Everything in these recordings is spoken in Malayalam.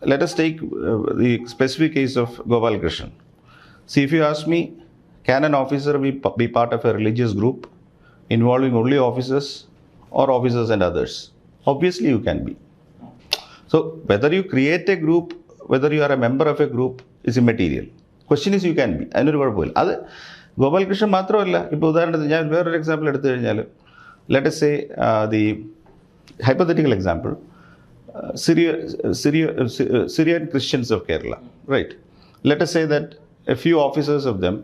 Let us take the specific case of Gopal Krishnan. See, if you ask me, can an officer be part of a religious group involving only officers or officers and others? Obviously, you can be. So, whether you create a group, whether you are a member of a group is immaterial. Question is, you can be. അതിനൊരു കുഴപ്പമില്ല. അത് ഗോപാലകൃഷ്ണൻ മാത്രമല്ല. ഇപ്പോൾ ഉദാഹരണത്തിന് ഞാൻ വേറൊരു എക്സാമ്പിൾ എടുത്തു കഴിഞ്ഞാൽ, let us say the hypothetical example, Syrian Christians of Kerala, right? Let us say that a few officers of them,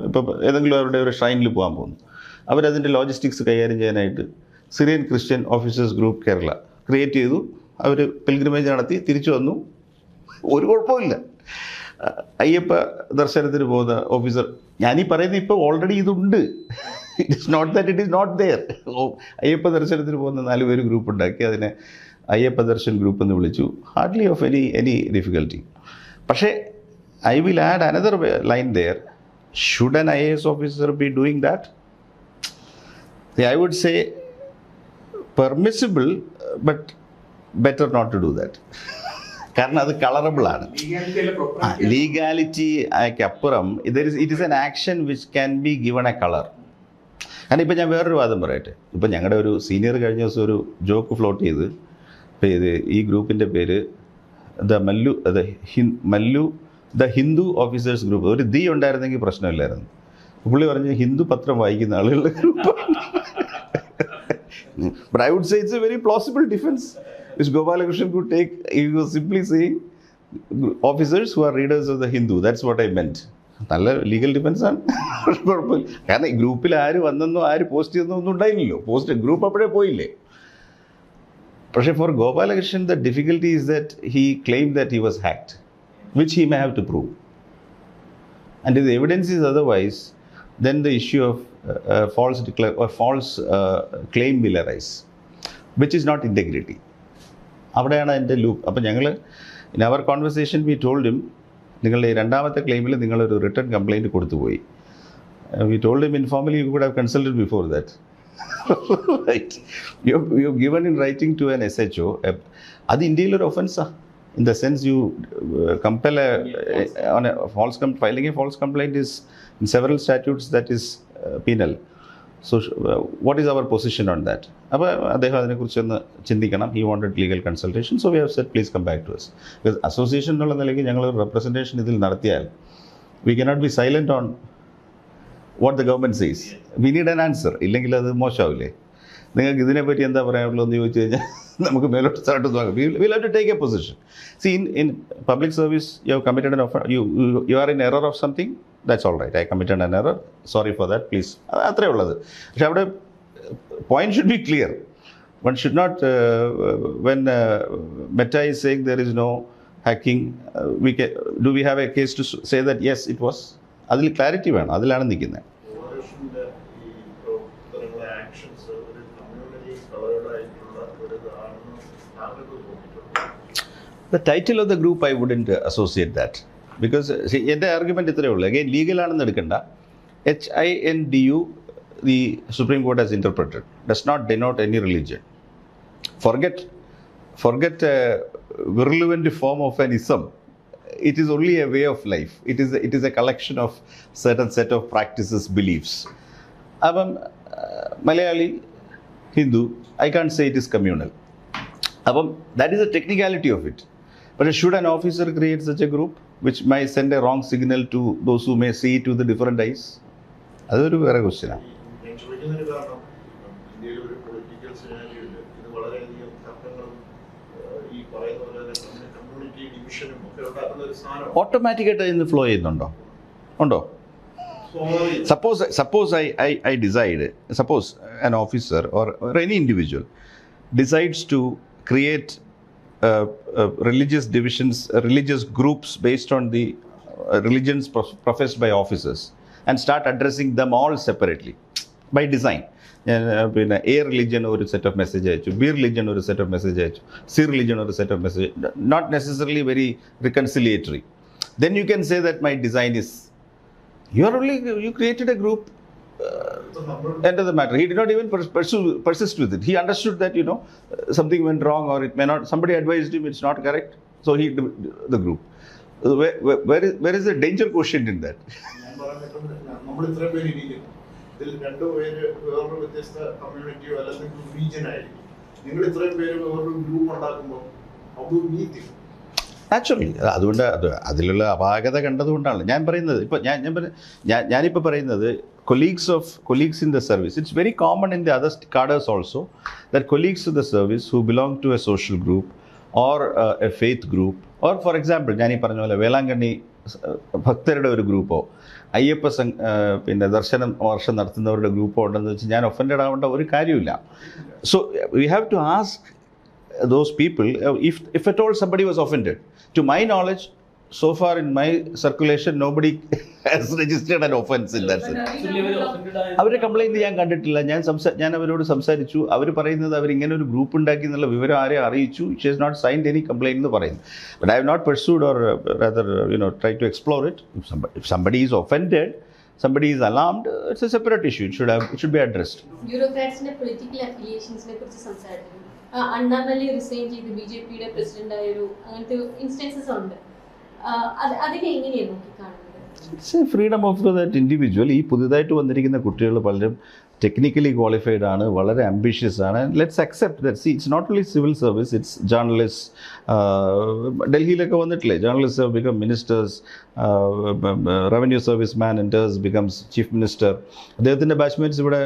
ഇപ്പോൾ ഏതെങ്കിലും അവരുടെ ഒരു ഷ്രൈനിൽ പോകാൻ പോകുന്നു, അവരതിൻ്റെ ലോജിസ്റ്റിക്സ് കൈകാര്യം ചെയ്യാനായിട്ട് Syrian Christian officers group Kerala create ചെയ്തു. അവർ പിൽഗ്രിമേജ് നടത്തി തിരിച്ചു വന്നു. ഒരു കുഴപ്പമില്ല. അയ്യപ്പ ദർശനത്തിന് പോകുന്ന ഓഫീസർ, ഞാനീ പറയുന്നത് ഇപ്പോൾ ഓൾറെഡി ഇതുണ്ട്. It is not that it is not there. Ayyappa ദർശനത്തിന് പോകുന്ന 4 പേര് ഗ്രൂപ്പ് ഉണ്ടാക്കി അതിനെ അയ്യപ്പ ദർശൻ ഗ്രൂപ്പ് എന്ന് വിളിച്ചു. Hardly of any difficulty. പക്ഷേ I will add another line there. Should an IAS officer be doing that? I would say permissible, but better not to do that. കാരണം അത് കളറബിളാണ്. ലീഗാലിറ്റിക്ക് അപ്പുറം it is N action which can be given A colour. കാരണം ഇപ്പം ഞാൻ വേറൊരു വാദം പറയട്ടെ. ഇപ്പം ഞങ്ങളുടെ ഒരു സീനിയർ കഴിഞ്ഞ ദിവസം ഒരു ജോക്ക് ഫ്ലോട്ട് ചെയ്ത്, ഈ ഗ്രൂപ്പിൻ്റെ പേര് ദ ഹിന്ദു ഓഫീസേഴ്സ് ഗ്രൂപ്പ്. ഒരു ദി ഉണ്ടായിരുന്നെങ്കിൽ പ്രശ്നമില്ലായിരുന്നു. പുള്ളി പറഞ്ഞ് ഹിന്ദു പത്രം വായിക്കുന്ന ആളുകളുടെ group. But I would say it's a very plausible defense which Gopalakrishnan could take. He was simply saying officers who are readers of the Hindu. That's what I meant. നല്ല ലീഗൽ ഡിഫൻസ് ആണ്. കുഴപ്പമില്ല. കാരണം ഈ ഗ്രൂപ്പിൽ ആര് വന്നെന്നോ ആര് പോസ്റ്റ് ചെയ്തെന്നോ ഒന്നും ഉണ്ടായില്ലല്ലോ. പോസ്റ്റ് ഗ്രൂപ്പ് അപ്പോഴേ പോയില്ലേ. പക്ഷേ four Gopalakrishnan the difficulty is that he claimed that he was hacked, which he may have to prove. And if the evidence is otherwise, then the issue of false claim will arise, which is not integrity. അവിടെയാണ് എൻ്റെ ലൂപ്പ്. അപ്പം ഞങ്ങൾ in our conversation we told him, നിങ്ങളുടെ രണ്ടാമത്തെ ക്ലെയിമിൽ നിങ്ങളൊരു റിട്ടേൺ കംപ്ലയിൻറ്റ് കൊടുത്തുപോയി. We told him informally you could have consulted before that. Right, you have given in writing to an SHO. അത് ഇന്ത്യയിലൊരു ഒഫൻസാണ്. In the sense you compel on a filing a false complaint is in several statutes that is penal. So what is our position on that? അപ്പോൾ അദ്ദേഹം അതിനെക്കുറിച്ചൊന്ന് ചിന്തിക്കണം. He wanted legal consultation, so we have said please come back to us. Because association എന്നുള്ള നിലയ്ക്ക് ഞങ്ങൾ റെപ്രസെൻറ്റേഷൻ ഇതിൽ നടത്തിയാൽ we cannot be silent on what the government says. We need an answer. ഇല്ലെങ്കിൽ അത് മോശമാവില്ലേ? നിങ്ങൾക്ക് ഇതിനെപ്പറ്റി എന്താ പറയാനുള്ളതെന്ന് ചോദിച്ചു കഴിഞ്ഞാൽ നമുക്ക് മേലോട്ട് സ്റ്റാർട്ട് നോക്കാം. We'll have to take a position. See, in public service, you have committed an offense, you are in error of something, that's all right. I committed an error, sorry for that, please. അത്രേ ഉള്ളത്. പക്ഷെ അവിടെ point should be clear. One should not, when Meta is saying there is no hacking, do we have a case to say that yes, it was? അതിൽ ക്ലാരിറ്റി വേണം. അതിലാണ് നിൽക്കുന്നത്. The title of the group, I wouldn't associate that. Because, see, എൻ്റെ ആർഗ്യുമെൻറ്റ് ഇത്രയേ ഉള്ളൂ. അഗെയിൻ ലീഗലാണെന്ന് എടുക്കണ്ട. HINDU, the Supreme Court has interpreted, does not denote any religion. Forget a virulent form of an ism. It is only a way of life. It is a collection of certain set of practices, beliefs. അപ്പം Malayali Hindu, I can't say it is communal. അപ്പം that is the technicality of it. But should an officer create such a group which might send a wrong signal to those who may see it with the different eyes? അതൊരു വേറെ ക്വസ്റ്റ്യനാണ്. ഓട്ടോമാറ്റിക്കായിട്ട് ഇന്ന് ഫ്ലോ ചെയ്യുന്നുണ്ടോ? ഉണ്ടോ? Suppose I decide, suppose an officer or any individual decides to create religious divisions, religious groups based on the religions professed by officers and start addressing them all separately by design. പിന്നെ A religion ഒരു സെറ്റ് ഓഫ് മെസ്സേജ് അയച്ചു, B religion ഒരു സെറ്റ് ഓഫ് മെസ്സേജ് അയച്ചു, C religion ഒരു set of message, not necessarily very reconciliatory. Then you can say that my design is, you created a group end of the matter. He did not even persist with it. He understood that, something went wrong, or it may not, somebody advised him it's not correct. So he the group. Where is the danger quotient in that? നമ്മൾ ഇത്രയും പേര് ഇരിക്കുന്നു, ഇതിൽ 2 പേര് വേറൊരു വ്യത്യസ്ത കമ്മ്യൂണിറ്റിയോ അല്ലെങ്കിൽ റീജിയൻ ആയിരിക്കും. നിങ്ങൾ ഇത്രയും പേര് വേറൊരു ഗ്രൂപ്പ് ഉണ്ടാക്കുമ്പോൾ നാച്ചുറലി അതുകൊണ്ട് അതിലുള്ള അപാകത കണ്ടതുകൊണ്ടാണ് ഞാൻ പറയുന്നത്. ഇപ്പോൾ ഞാനിപ്പോൾ പറയുന്നത് colleagues in the service. It's very common in the other cadres also that colleagues in the service who belong to a social group or a faith group, or for example ഞാൻ ഈ പറഞ്ഞ പോലെ വേളാങ്കണ്ണി ഭക്തരുടെ ഒരു ഗ്രൂപ്പോ അയ്യപ്പ പിന്നെ ദർശനം വർഷം നടത്തുന്നവരുടെ ഗ്രൂപ്പോ ഉണ്ടെന്ന് വെച്ച് ഞാൻ ഒഫൻഡഡ് ആവേണ്ട ഒരു കാര്യമില്ല. So we have to ask those people if at all somebody was offended. To my knowledge, so far in my circulation nobody has registered an offense in that sense. അവരുടെ കംപ്ലൈൻറ്റ് ഞാൻ കണ്ടിട്ടില്ല. ഞാൻ അവരോട് സംസാരിച്ചു. അവർ പറയുന്നത് അവരിങ്ങനെ ഒരു ഗ്രൂപ്പ് ഉണ്ടാക്കി എന്നുള്ള വിവരം ആരെ അറിയിച്ചു. She has not signed any complaint എന്ന് പറയുന്നു. But I have not persuaded or rather try to explore it. If somebody is offended, somebody is alarmed, it's a separate issue. It should be addressed. Bureaucratsന്റെ പൊളിറ്റിക്കൽ അഫിലിയേഷൻസിനെ കുറിച്ച് സംസാരിക്കുന്നു. അണ്ണാമലൈ റിസൈൻ ചെയ്ത് BJPയുടെ പ്രസിഡന്റ് ആയൊരു അങ്ങനത്തെ ഇൻസ്റ്റൻസസ് ഉണ്ട്. അതിനെ എങ്ങനെയാണ് നോക്കിക്കാണുന്നത്? It's A freedom of that individual. ഈ പുതുതായിട്ട് വന്നിരിക്കുന്ന കുട്ടികൾ പലരും ടെക്നിക്കലി ക്വാളിഫൈഡ് ആണ്, വളരെ ആംബിഷ്യസ് ആണ്. Let's accept that. It's not only civil service, it's journalist. ഡൽഹിയിലൊക്കെ വന്നിട്ടില്ലേ journalist become ministers, revenue service man enters becomes chief minister. അദ്ദേഹത്തിൻ്റെ ബാച്ച്മേറ്റ്സ് ഇവിടെ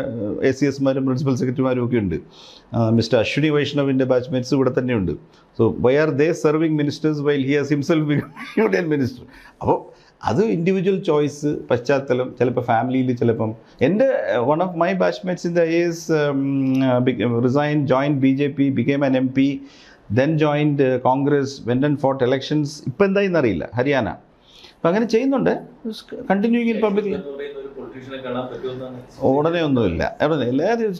ACSമാരും പ്രിൻസിപ്പൽ സെക്രട്ടറിമാരും ഒക്കെ ഉണ്ട്. മിസ്റ്റർ അശ്വിനി വൈഷ്ണവിൻ്റെ ബാച്ച്മേറ്റ്സ് ഇവിടെ തന്നെയുണ്ട്. So why are they serving ministers while he has himself become union minister? അപ്പോൾ അത് ഇൻഡിവിജ്വൽ ചോയ്സ്, പശ്ചാത്തലം, ചിലപ്പോൾ ഫാമിലിയിൽ, ചിലപ്പം എൻ്റെ one of my batchmates in the IAS resign, joined BJP, became an MP, then joined Congress, went and fought elections. ഇപ്പം എന്തായെന്നറിയില്ല, ഹരിയാന. അപ്പം അങ്ങനെ ചെയ്യുന്നുണ്ട്. Continuing in public. ഉടനെ ഒന്നുമില്ല.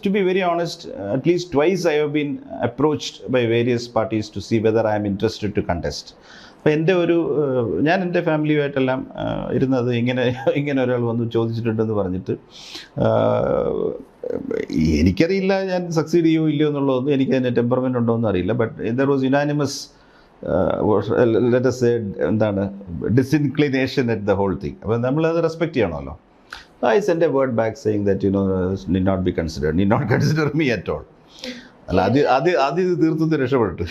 To be very honest, at least twice I have been approached by various parties to see whether I am interested to contest. അപ്പോൾ ഞാൻ എൻ്റെ ഫാമിലിയുമായിട്ടെല്ലാം ഇരുന്നത് ഇങ്ങനെ ഒരാൾ വന്ന് ചോദിച്ചിട്ടുണ്ടെന്ന് പറഞ്ഞിട്ട്, എനിക്കറിയില്ല ഞാൻ സക്സീഡ് ചെയ്യുമോ ഇല്ലയോ എന്നുള്ളതൊന്നും, എനിക്ക് അതിൻ്റെ ടെമ്പർമെൻ്റ് ഉണ്ടോ എന്ന് അറിയില്ല. But there was unanimous let us say disinclination at the whole thing. അപ്പോൾ നമ്മളത് റെസ്പെക്റ്റ് ചെയ്യണമല്ലോ. I sent a word back saying that need not be considered, need not consider me at all. അല്ല അത് തീർത്തും രക്ഷപ്പെട്ടു.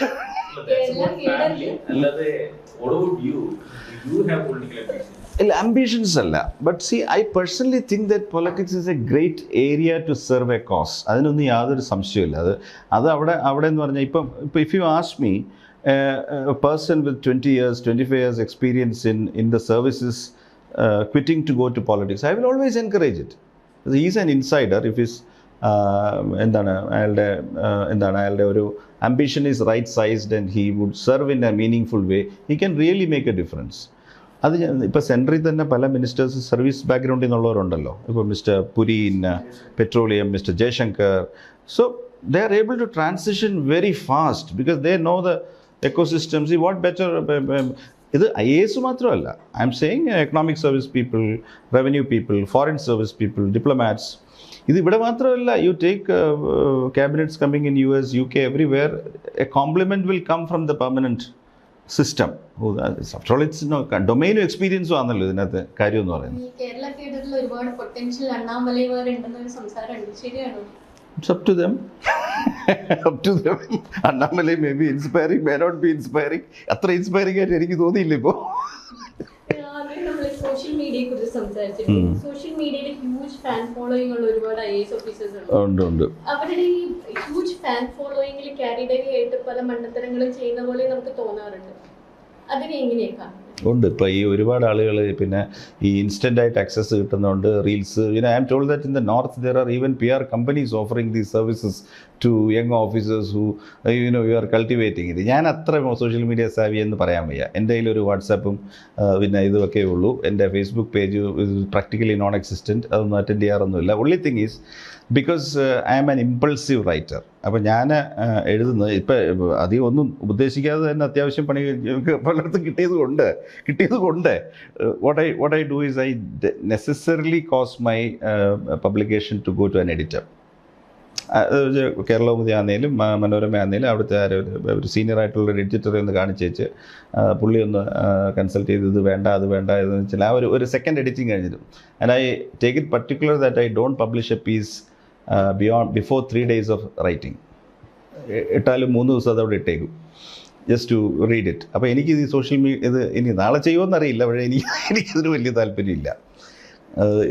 Ambitions അല്ല. But see, I personally think that politics is a great area to serve a cause. അതിനൊന്നും യാതൊരു സംശയമില്ല. അത് അവിടെ എന്ന് പറഞ്ഞാൽ ഇപ്പം if you ask me, a person with 20 years, 25 years experience in the services quitting to go to politics, I will always encourage it. He is an insider. If his അയാളുടെ ഒരു ambition is right sized and he would serve in a meaningful way, he can really make a difference. അത് ഇപ്പോൾ സെൻട്രൽ തന്നെ പല മിനിസ്റ്റേഴ്സ് സർവീസ് ബാക്ക്ഗ്രൗണ്ടിൽ നിന്നുള്ളവരുണ്ടല്ലോ. ഇപ്പോൾ mister Puri in petroleum, mister Jaishankar. So they are able to transition very fast because they know the ecosystems. ഈ വാട്ട് ബെറ്റർ, ഇത് IAS മാത്രമല്ല, I'm saying economic service people, revenue people, foreign service people, diplomats. ഇത് ഇവിടെ മാത്രമല്ല, you take cabinets coming in US, UK, everywhere. A compliment will come from the permanent system. After all it's ഡൊമൈനും എക്സ്പീരിയൻസും ആണല്ലോ ഇതിനകത്ത് കാര്യം എന്ന് പറയുന്നത്. കേരള കേഡറിൽ ഒരുപാട് പൊട്ടൻഷ്യൽ അണ്ണാമലൈമാരുണ്ടെന്നൊരു സംസാരമുണ്ട്, ശരിയാണോ? It's up to them. Up to them. Annamalai may be inspiring, may not be inspiring. അത്ര ഇൻസ്പയറിംഗ് ആയിട്ട് എനിക്ക് തോന്നിയില്ല ഇപ്പോൾ. നമ്മൾ സോഷ്യൽ മീഡിയയെ കുറിച്ച് സംസാരിച്ചിട്ടുണ്ട്. സോഷ്യൽ മീഡിയയിൽ ഹ്യൂജ് ഫാൻ ഫോളോയിങ് ഉള്ള ഒരുപാട് IAS ഓഫീസേഴ്സ് ഉണ്ട്. അവരുടെ ഈ ഹ്യൂജ് ഫാൻ ഫോളോയിങ്ങിൽ ക്യാരിഡ് ആയിട്ട് പല മണ്ടത്തരങ്ങളും ചെയ്യുന്ന പോലെ നമുക്ക് തോന്നാറുണ്ട്. അതിനെ എങ്ങനെയൊക്കെ ഉണ്ട്. ഇപ്പോൾ ഈ ഒരുപാട് ആളുകൾ പിന്നെ ഈ ഇൻസ്റ്റൻ്റായിട്ട് ആക്സസ് കിട്ടുന്നതുകൊണ്ട് reels. I am told that in the north there are even PR companies offering these services to young officers who you are cultivating ഇത്. ഞാൻ അത്ര സോഷ്യൽ മീഡിയ സാവി എന്ന് പറയാൻ വയ്യ. എൻ്റെ കയ്യിലൊരു വാട്സാപ്പും പിന്നെ ഇതൊക്കെ ഉള്ളൂ. എൻ്റെ Facebook page practically non existent, അതൊന്നും അറ്റൻഡ് ചെയ്യാറൊന്നുമില്ല. Only thing is because I am an impulsive writer. അപ്പോൾ ഞാൻ എഴുതുന്നത് ഇപ്പം അധികം ഒന്നും ഉദ്ദേശിക്കാതെ തന്നെ അത്യാവശ്യം പണി പലയിടത്തും കിട്ടിയത് കൊണ്ട് what I do is I necessarily cause my publication to go to an editor. Keralakaumudi ആണെങ്കിലും മനോരമ ആണെങ്കിലും അവിടുത്തെ ഒരു സീനിയർ ആയിട്ടുള്ള ഒരു എഡിറ്ററെ ഒന്ന് കാണിച്ചേച്ച് പുള്ളി ഒന്ന് കൺസൾട്ട് ചെയ്ത് ഇത് വേണ്ട അത് വേണ്ട എന്ന് വെച്ചാൽ ആ ഒരു സെക്കൻഡ് എഡിറ്റിംഗ് കഴിഞ്ഞിട്ട്. And I take it particular that I don't publish a piece before 3 days of writing. ഇട്ടാലും 3 ദിവസം അതവിടെ ഇട്ടേക്കും, ജസ്റ്റ് ടു റീഡ് ഇറ്റ്. അപ്പോൾ എനിക്കിത് ഈ സോഷ്യൽ മീഡിയ ഇത് ഇനി നാളെ ചെയ്യുമെന്നറിയില്ല, പക്ഷേ എനിക്കിതിന് വലിയ താല്പര്യമില്ല.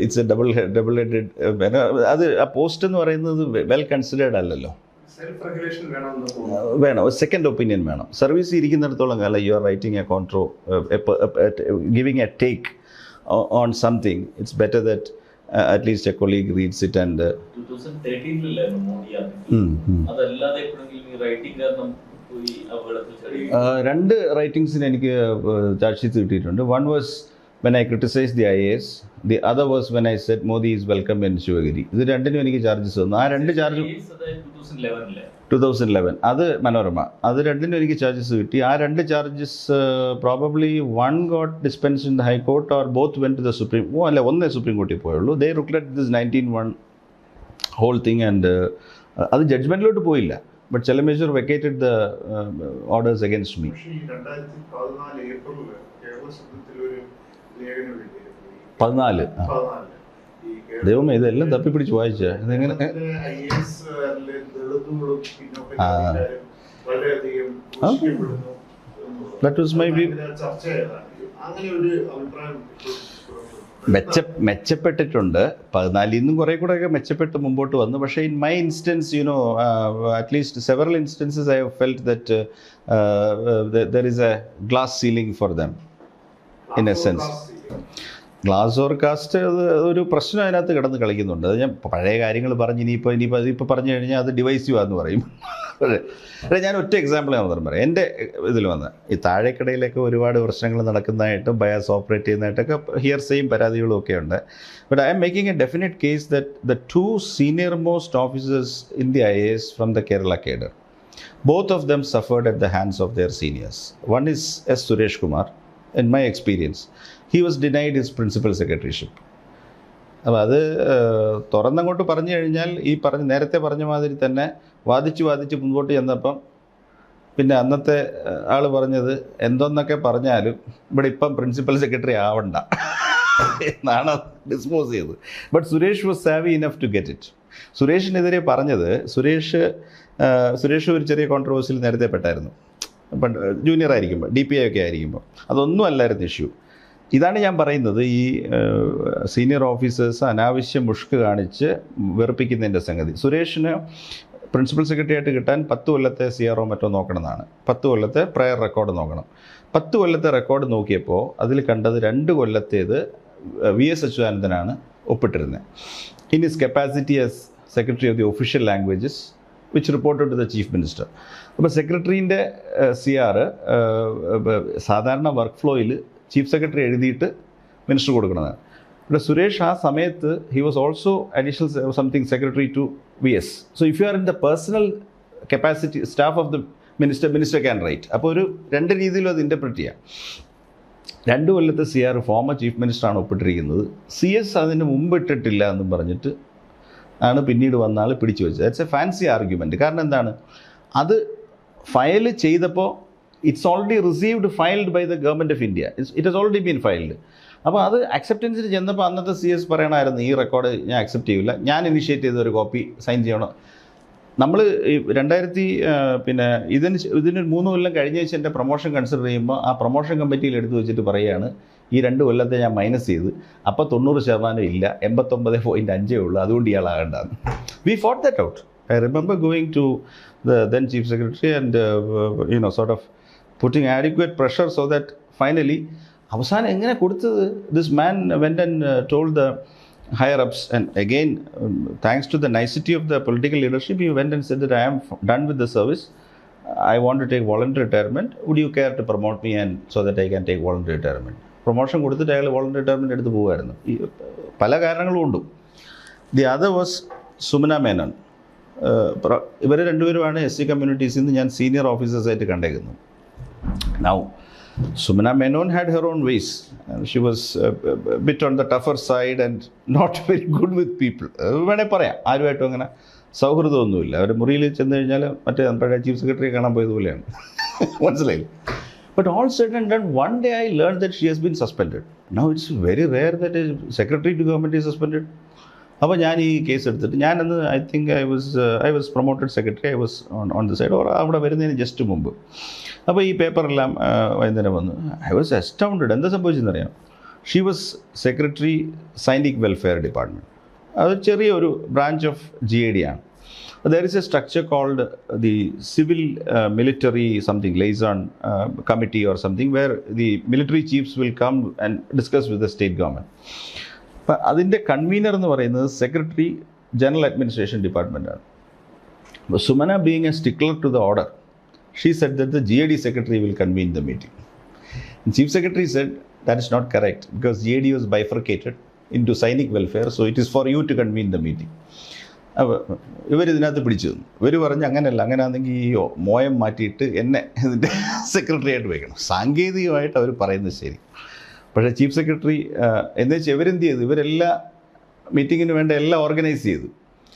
It's A double headed. അത് ആ പോസ്റ്റ് എന്ന് പറയുന്നത് വെൽ കൺസിഡേർഡ് അല്ലല്ലോ. വേണം, ഒരു സെക്കൻഡ് ഒപ്പീനിയൻ വേണം. സർവീസ് ഇരിക്കുന്നിടത്തോളം കാലം you are writing a contra, giving a take on something. It's better that at least a colleague reads it. And 2 റൈറ്റിംഗ്സിന് എനിക്ക് ചാർജ് ഷീറ്റ് കിട്ടിയിട്ടുണ്ട്. One was when I criticized the IAS, the other was when I said Modi is welcome in Shivagiri. ഇത് രണ്ടിനും എനിക്ക് ചാർജസ് വന്നു. ആ 2 ചാർജും 2011 അത് മനോരമ, അത് രണ്ടിനും എനിക്ക് ചാർജസ് കിട്ടി. ആ 2 charges probably one got dispensed in the High Court or both went to the Supreme. ഒന്നേ സുപ്രീം കോർട്ടിൽ പോയുള്ളൂ. They looked at this 19-1 whole thing and അത് ജഡ്ജ്മെൻറ്റിലോട്ട് പോയില്ല. But Chellameshwar vacated the orders against me. 14 ദൈവമേ, ഇതെല്ലാം തപ്പിപ്പിടിച്ച് വായിച്ച ഇതെങ്ങനെ. That was my view. മെച്ചപ്പെട്ടിട്ടുണ്ട്. 14 നിന്നും കുറേ കൂടെയൊക്കെ മെച്ചപ്പെട്ട് മുമ്പോട്ട് വന്നു. പക്ഷേ in my instance, at least several instances I have felt that there is a glass ceiling for them in a sense. Glass or caste ഒരു പ്രശ്നം അതിനകത്ത് കിടന്ന് കളിക്കുന്നുണ്ട്. അത് ഞാൻ പഴയ കാര്യങ്ങൾ പറഞ്ഞ് ഇനിയിപ്പോൾ പറഞ്ഞു കഴിഞ്ഞാൽ അത് ഡിവൈസീവ് ആണെന്ന് പറയും. പക്ഷേ ഞാൻ ഒറ്റ എക്സാമ്പിൾ ഞാൻ പറയാം. എൻ്റെ ഇതിൽ വന്ന് ഈ താഴേക്കടയിലൊക്കെ ഒരുപാട് പ്രശ്നങ്ങൾ നടക്കുന്നതായിട്ടും ബയാസ് ഓപ്പറേറ്റ് ചെയ്യുന്നതായിട്ടൊക്കെ ഹിയർസയും പരാതികളും ഒക്കെ ഉണ്ട്. But I M making A definite case that the 2 senior most officers in the IAS from the Kerala cadre, both of them suffered at the hands of their seniors. One is S. Suresh Kumar. In my experience, he was denied his principal secretaryship. അപ്പോൾ അത് തുറന്നങ്ങോട്ട് പറഞ്ഞു കഴിഞ്ഞാൽ ഈ നേരത്തെ പറഞ്ഞ മാതിരി തന്നെ വാദിച്ച് മുൻപോട്ട് ചെന്നപ്പം പിന്നെ അന്നത്തെ ആൾ പറഞ്ഞത് എന്തൊന്നൊക്കെ പറഞ്ഞാലും ഇവിടെ ഇപ്പം പ്രിൻസിപ്പൽ സെക്രട്ടറി ആവണ്ട എന്നാണ് ഡിസ്പോസ് ചെയ്തത്. But Suresh was savvy enough to get it. സുരേഷിനെതിരെ പറഞ്ഞത്, സുരേഷ് ഒരു ചെറിയ കോൺട്രവേഴ്സിയിൽ നേരത്തെ പെട്ടായിരുന്നു, ജൂനിയർ ആയിരിക്കുമ്പോൾ, DPI ഒക്കെ ആയിരിക്കുമ്പോൾ. അതൊന്നും അല്ലായിരുന്നു ഇഷ്യൂ. ഇതാണ് ഞാൻ പറയുന്നത്, ഈ സീനിയർ ഓഫീസേഴ്സ് അനാവശ്യ മുഷ്ക് കാണിച്ച് വെറുപ്പിക്കുന്നതിൻ്റെ സംഗതി. സുരേഷിന് പ്രിൻസിപ്പൽ സെക്രട്ടറി ആയിട്ട് കിട്ടാൻ 10 കൊല്ലത്തെ CRO മറ്റോ നോക്കണമെന്നാണ്. 10 കൊല്ലത്തെ പ്രയർ റെക്കോർഡ് നോക്കണം. 10 കൊല്ലത്തെ റെക്കോർഡ് നോക്കിയപ്പോൾ അതിൽ കണ്ടത് 2 കൊല്ലത്തേത് VS അച്യുതാനന്ദനാണ് ഒപ്പിട്ടിരുന്നത്. In his capacity as secretary of the official languages which reported to the chief minister. അപ്പോൾ സെക്രട്ടറീൻ്റെ CR സാധാരണ വർക്ക് ഫ്ലോയിൽ ചീഫ് സെക്രട്ടറി എഴുതിയിട്ട് മിനിസ്റ്റർ കൊടുക്കുന്നതാണ്. ഇവിടെ സുരേഷ് ആ സമയത്ത് he was also additional something secretary to VS. So if you are in the personal capacity staff of the minister can write. അപ്പോൾ ഒരു 2 രീതിയിലും അത് ഇൻ്റർപ്രറ്റ് ചെയ്യാം. 2 കൊല്ലത്തെ CR ഫോമർ ചീഫ് മിനിസ്റ്ററാണ് ഒപ്പിട്ടിരിക്കുന്നത്. CS അതിന് മുമ്പ് ഇട്ടിട്ടില്ല എന്നും പറഞ്ഞിട്ട് ആണ് പിന്നീട് വന്ന ആൾ പിടിച്ചു വെച്ചത്. That's a fancy argument. കാരണം എന്താണ്, അത് ഫയൽ ചെയ്തപ്പോൾ it's already received filed by the government of India. It has already been filed. അപ്പോൾ അത് അക്സെപ്റ്റൻസിന് ചെന്നപ്പോൾ അന്നത്തെ CS പറയണമായിരുന്നു ഈ റെക്കോർഡ് ഞാൻ അക്സെപ്റ്റ് ചെയ്യില്ല, ഞാൻ ഇനിഷ്യേറ്റ് ചെയ്ത ഒരു കോപ്പി സൈൻ ചെയ്യണം. നമ്മൾ 2000 ഇതിന് 3 കൊല്ലം കഴിഞ്ഞ വെച്ച് എൻ്റെ പ്രൊമോഷൻ കൺസിഡർ ചെയ്യുമ്പോൾ ആ പ്രൊമോഷൻ കമ്മിറ്റിയിൽ എടുത്തു വെച്ചിട്ട് പറയുകയാണ് ഈ 2 കൊല്ലത്തെ ഞാൻ മൈനസ് ചെയ്ത്, അപ്പോൾ 90% ഇല്ല, 89.5 ഉള്ളൂ, അതുകൊണ്ട് ഇയാളാകേണ്ടതാണ്. We fought that out. I remember going to the then chief secretary and sort of putting adequate pressure so that finally അവസാനം എങ്ങനെ കൊടുത്തത്, this man went and told the higher ups, and again thanks to the nicety of the political leadership, he went and said that I am done with the service, I want to take voluntary retirement, would you care to promote me and so that I can take voluntary retirement. Promotion കൊടുത്തിട്ട് അയാൾ വോളണ്ടറി റിട്ടയർമെൻറ്റ് എടുത്ത് പോകുമായിരുന്നു. പല കാരണങ്ങളും ഉണ്ട്. The other was Sumana Menon. ഇവർ 2 പേരുമാണ് SC കമ്മ്യൂണിറ്റീസിൽ നിന്ന് ഞാൻ സീനിയർ ഓഫീസേഴ്സായിട്ട് കണ്ടേക്കുന്നത്. Now Sumana Menon had her own ways. She was a bit on the tougher side and not very good with people. വേണേൽ പറയാം, ആരുമായിട്ടും അങ്ങനെ സൗഹൃദമൊന്നുമില്ല. അവർ മുറിയിൽ ചെന്ന് കഴിഞ്ഞാൽ മറ്റേ നമ്മുടെ ചീഫ് സെക്രട്ടറിയെ കാണാൻ പോയതുപോലെയാണ്. മനസ്സിലായില്ല. But all said and done, one day I learned that she has been suspended. Now it's very rare that a secretary to government is suspended. അപ്പോൾ ഞാൻ ഈ കേസ് എടുത്തിട്ട് ഞാനന്ന് I think I was promoted secretary. I was on the side, or അവിടെ വരുന്നതിന് ജസ്റ്റ് മുമ്പ്. അപ്പോൾ ഈ പേപ്പറെല്ലാം വൈകുന്നേരം വന്നു. I was astounded. എന്താ സംഭവിച്ചെന്നറിയാം? She was secretary Sainik welfare department. അത് ചെറിയൊരു ബ്രാഞ്ച് ഓഫ് GAD ആണ്. There is a structure called the Civil Military something liaison committee or something, where the military chiefs will come and discuss with the state government. അപ്പം അതിൻ്റെ കൺവീനർ എന്ന് പറയുന്നത് സെക്രട്ടറി ജനറൽ അഡ്മിനിസ്ട്രേഷൻ ഡിപ്പാർട്ട്മെൻറ്റാണ്. അപ്പോൾ Sumana being a stickler to the order, she said that the GAD secretary will convene the meeting. And Chief Secretary said that is not correct because GAD was bifurcated into Sainik welfare, so it is for you to convene the meeting. അപ്പോൾ ഇവരിതിനകത്ത് പിടിച്ചു തന്നു. ഇവർ പറഞ്ഞ് അങ്ങനെയല്ല, അങ്ങനെയാണെങ്കിൽ ഈ മോയം മാറ്റിയിട്ട് എന്നെ ഇതിൻ്റെ സെക്രട്ടറി ആയിട്ട് വയ്ക്കണം. സാങ്കേതികമായിട്ട് അവർ പറയുന്നത് ശരി. പക്ഷേ ചീഫ് സെക്രട്ടറി എന്ന് വെച്ചാൽ ഇവരെന്ത് ചെയ്തു? ഇവരെല്ലാ മീറ്റിങ്ങിന് വേണ്ട എല്ലാം ഓർഗനൈസ് ചെയ്തു.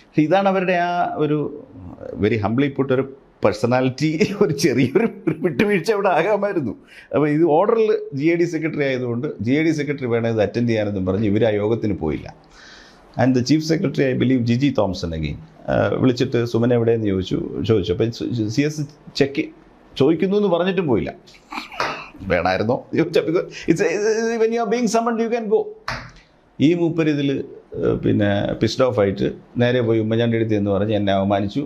പക്ഷേ ഇതാണ് അവരുടെ ആ ഒരു വെരി ഹംബ്ലി പുട്ട് ഒരു പേഴ്സണാലിറ്റി, ഒരു ചെറിയൊരു വിട്ടുവീഴ്ച അവിടെ ആകാമായിരുന്നു. അപ്പോൾ ഇത് ഓർഡറിൽ GAD സെക്രട്ടറി ആയതുകൊണ്ട് GAD സെക്രട്ടറി വേണം ഇത് അറ്റൻഡ് ചെയ്യാനെന്നും പറഞ്ഞ് ഇവർ ആ യോഗത്തിന് പോയില്ല. And the chief secretary I believe Gigi Thomson again വിളിച്ചിട്ട് സുമന എവിടെയെന്ന് ചോദിച്ചു. അപ്പോൾ CS ചെക്ക് ചോദിക്കുന്നു എന്ന് പറഞ്ഞിട്ടും പോയില്ല. വേണമായിരുന്നോ when you are being summoned you can go. ഈ മൂപ്പർ ഇതിൽ പിന്നെ പിസ്ഡ് ഓഫ് ആയിട്ട് നേരെ പോയി ഉമ്മൻചാണ്ടി അടുത്ത് എന്ന് പറഞ്ഞ് എന്നെ അവമാനിച്ചു.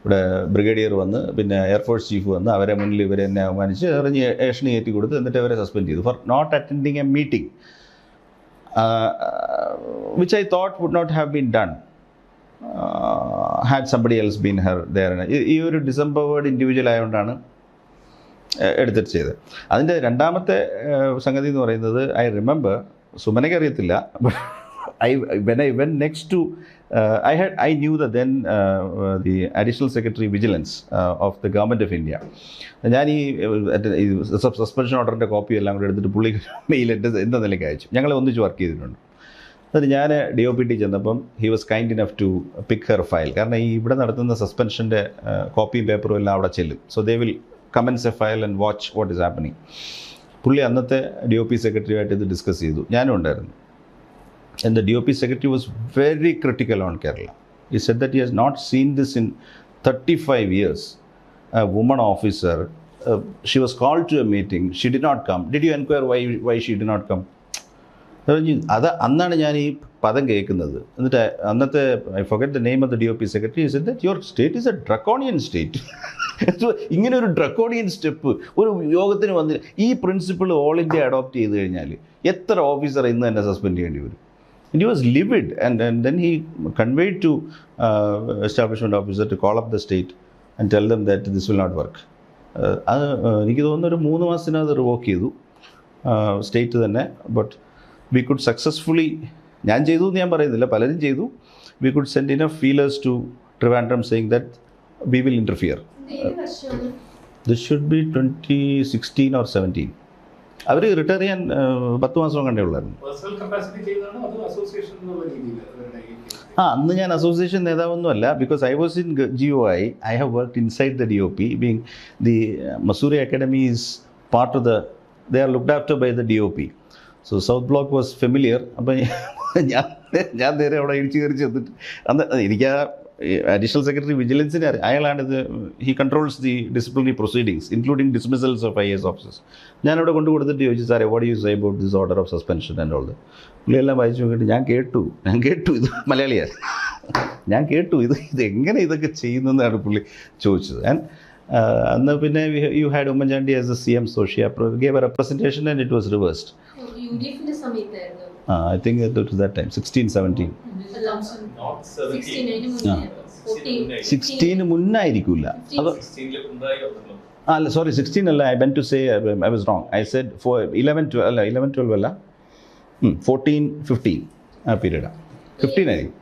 ഇവിടെ ബ്രിഗേഡിയർ വന്ന് പിന്നെ എയർഫോഴ്സ് ചീഫ് വന്ന് അവരെ മുന്നിൽ ഇവരെ എന്നെ അവമാനിച്ച് എറിഞ്ഞ് ഏഷണി കയറ്റി കൊടുത്ത് എന്നിട്ട് അവരെ സസ്പെൻഡ് ചെയ്തു for not attending a meeting which I thought would not have been done had somebody else been there. ഈ ഒരു ഡിസംബേർഡ് ഇൻഡിവിജ്വൽ ആയതുകൊണ്ടാണ് എടുത്തിട്ട് ചെയ്തത്. അതിൻ്റെ രണ്ടാമത്തെ സംഗതി എന്ന് പറയുന്നത് ഐ റിമെമ്പർ, സുമനയ്ക്ക് അറിയത്തില്ല, when I went next to I knew that then the additional secretary vigilance of the government of India. ഞാൻ ഈ സസ്പെൻഷൻ ഓർഡറിൻ്റെ കോപ്പി എല്ലാം കൂടെ എടുത്തിട്ട് പുള്ളി മെയിൽ എൻ്റെ നിലയ്ക്ക് അയച്ചു. ഞങ്ങൾ ഒന്നിച്ച് വർക്ക് ചെയ്തിട്ടുണ്ട്. എന്നിട്ട് ഞാൻ DOPT ചെന്നപ്പം he was kind enough to pick her file. കാരണം ഈ ഇവിടെ നടത്തുന്ന സസ്പെൻഷൻ്റെ കോപ്പിയും പേപ്പറും എല്ലാം അവിടെ ചെല്ലും. So they will comments A file and watch what is happening. പുള്ളി അന്നത്തെ DOP സെക്രട്ടറിയായിട്ട് ഇത് ഡിസ്കസ് ചെയ്തു. ഞാനും ഉണ്ടായിരുന്നു. And the DOP secretary was very critical on Kerala. He said that he has not seen this in 35 years. A woman officer, she was called to a meeting, she did not come. Did you inquire why she did not come? അത് അന്നാണ് ഞാൻ ഈ പദം കേൾക്കുന്നത്. എന്നിട്ട് അന്നത്തെ I forget the name of the DOP secretary. He said that your state is a draconian state. ഇങ്ങനെ ഒരു ഡ്രക്കോണിയൻ സ്റ്റെപ്പ് ഒരു യോഗത്തിന് വന്നില്ല. ഈ പ്രിൻസിപ്പിൾ ഓൾ ഇന്ത്യ അഡോപ്റ്റ് ചെയ്ത് കഴിഞ്ഞാൽ എത്ര ഓഫീസർ ഇന്ന് തന്നെ സസ്പെൻഡ് ചെയ്യേണ്ടി വരും? And he was livid, and then he conveyed to establishment officer to call up the state and tell them that this will not work. എനിക്ക് തോന്നുന്നു ഒരു 3 മാസത്തിനകത്ത് റിവോക്ക് ചെയ്തു സ്റ്റേറ്റ് തന്നെ. ബട്ട് വി കുഡ് സക്സസ്ഫുള്ളി, ഞാൻ ചെയ്തു എന്ന് ഞാൻ പറയുന്നില്ല, പലരും ചെയ്തു. We could send enough feelers to Trivandrum saying that we will interfere. This should be 2016 or 17. അവർ റിട്ടയർ ചെയ്യാൻ 10 മാസം കണ്ടേ ഉള്ളായിരുന്നു. അന്ന് ഞാൻ അസോസിയേഷൻ നേതാവൊന്നുമല്ല. Because I was in GOI. I have worked inside the DOP. Being the Mussoorie academy is part of they are looked after by the DOP. So South Block was familiar. അപ്പം ഞാൻ നേരെ അവിടെ ഇടിച്ചു കയറി ചെന്നിട്ട് അന്ന് എനിക്ക് ആ അഡീഷണൽ സെക്രട്ടറി വിജിലൻസിനെ അയാളാണിത്. He controls the disciplinary proceedings including dismissals of IAS officers. ഞാനവിടെ കൊണ്ടു കൊടുത്തിട്ട് ചോദിച്ചു, സാറേ what you say about this order of suspension and all. പുള്ളിയെല്ലാം വായിച്ചു നോക്കിയിട്ട് ഞാൻ കേട്ടു ഇത് മലയാളിയാണ്, ഞാൻ കേട്ടു ഇത് എങ്ങനെ ഇതൊക്കെ ചെയ്യുന്നതെന്നാണ് പുള്ളി ചോദിച്ചത്. ആൻഡ് അന്ന് പിന്നെ you had Oommen Chandy as A CM, so she gave a representation and it was reversed. I think it was that time 16-17. 16 മുന്നായിരിക്കില്ല. അല്ല സോറി 16 അല്ല. I meant to say I was wrong. I said for 11-12 അല്ല 11-12 അല്ല 14-15 ആ പീരീഡാണ്. 15 ആയിരിക്കും.